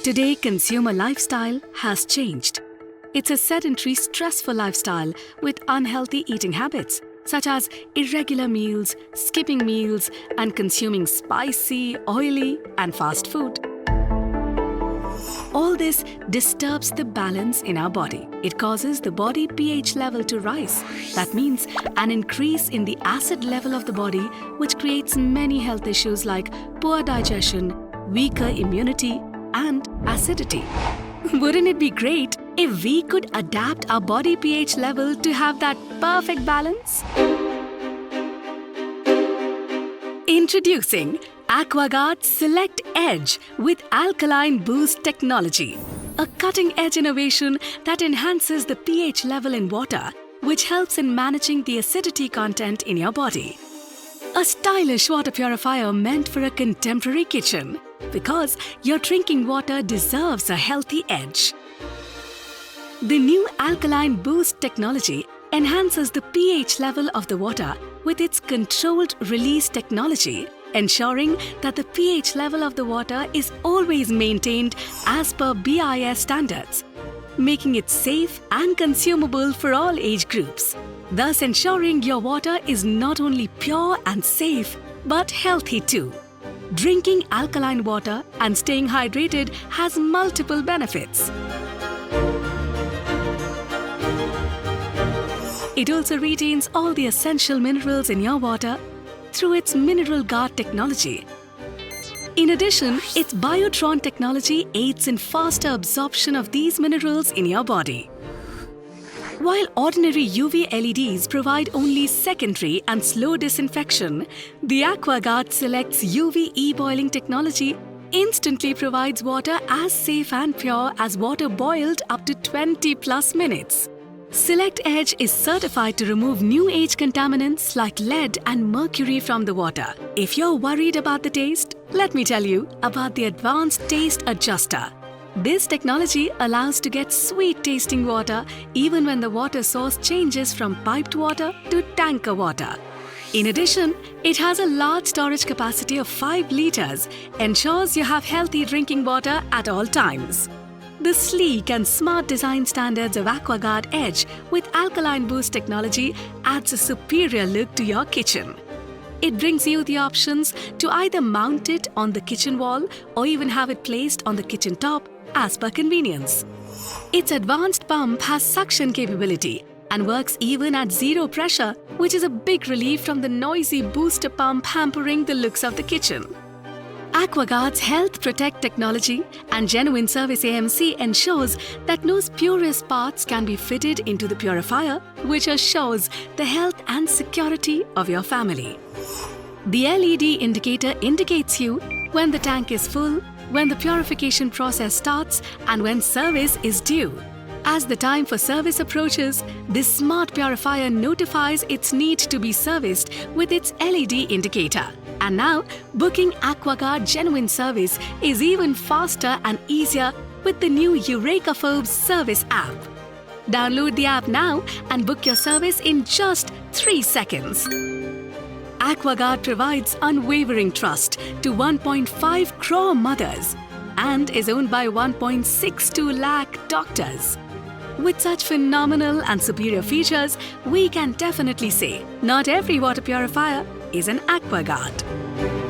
Today, consumer lifestyle has changed. It's a sedentary, stressful lifestyle with unhealthy eating habits, such as irregular meals, skipping meals, and consuming spicy, oily, and fast food. All this disturbs the balance in our body. It causes the body pH level to rise. That means an increase in the acid level of the body, which creates many health issues like poor digestion, weaker immunity, and acidity. Wouldn't it be great if we could adapt our body pH level to have that perfect balance? Introducing AquaGuard Select Edge with Alkaline Boost technology, a cutting-edge innovation that enhances the pH level in water, which helps in managing the acidity content in your body. A stylish water purifier meant for a contemporary kitchen, because your drinking water deserves a healthy edge. The new Alkaline Boost technology enhances the pH level of the water with its controlled release technology, ensuring that the pH level of the water is always maintained as per BIS standards, making it safe and consumable for all age groups, thus ensuring your water is not only pure and safe, but healthy too. Drinking alkaline water and staying hydrated has multiple benefits. It also retains all the essential minerals in your water through its Mineral Guard technology. In addition, its Biotron technology aids in faster absorption of these minerals in your body. While ordinary UV LEDs provide only secondary and slow disinfection, the AquaGuard Select's UV e-boiling technology instantly provides water as safe and pure as water boiled up to 20+ minutes. Select Edge is certified to remove new age contaminants like lead and mercury from the water. If you're worried about the taste, let me tell you about the Advanced Taste Adjuster. This technology allows to get sweet-tasting water even when the water source changes from piped water to tanker water. In addition, it has a large storage capacity of 5 liters, ensures you have healthy drinking water at all times. The sleek and smart design standards of AquaGuard Edge with Alkaline Boost technology adds a superior look to your kitchen. It brings you the options to either mount it on the kitchen wall or even have it placed on the kitchen top as per convenience. Its advanced pump has suction capability and works even at zero pressure, which is a big relief from the noisy booster pump hampering the looks of the kitchen. AquaGuard's Health Protect technology and Genuine Service AMC ensures that no spurious parts can be fitted into the purifier, which assures the health and security of your family. The LED indicator indicates you when the tank is full, when the purification process starts, and when service is due. As the time for service approaches, this smart purifier notifies its need to be serviced with its LED indicator. And now, booking AquaGuard Genuine Service is even faster and easier with the new EurekaPhobes service app. Download the app now and book your service in just 3 seconds. AquaGuard provides unwavering trust to 1.5 crore mothers and is owned by 1.62 lakh doctors. With such phenomenal and superior features, we can definitely say not every water purifier is an AquaGuard.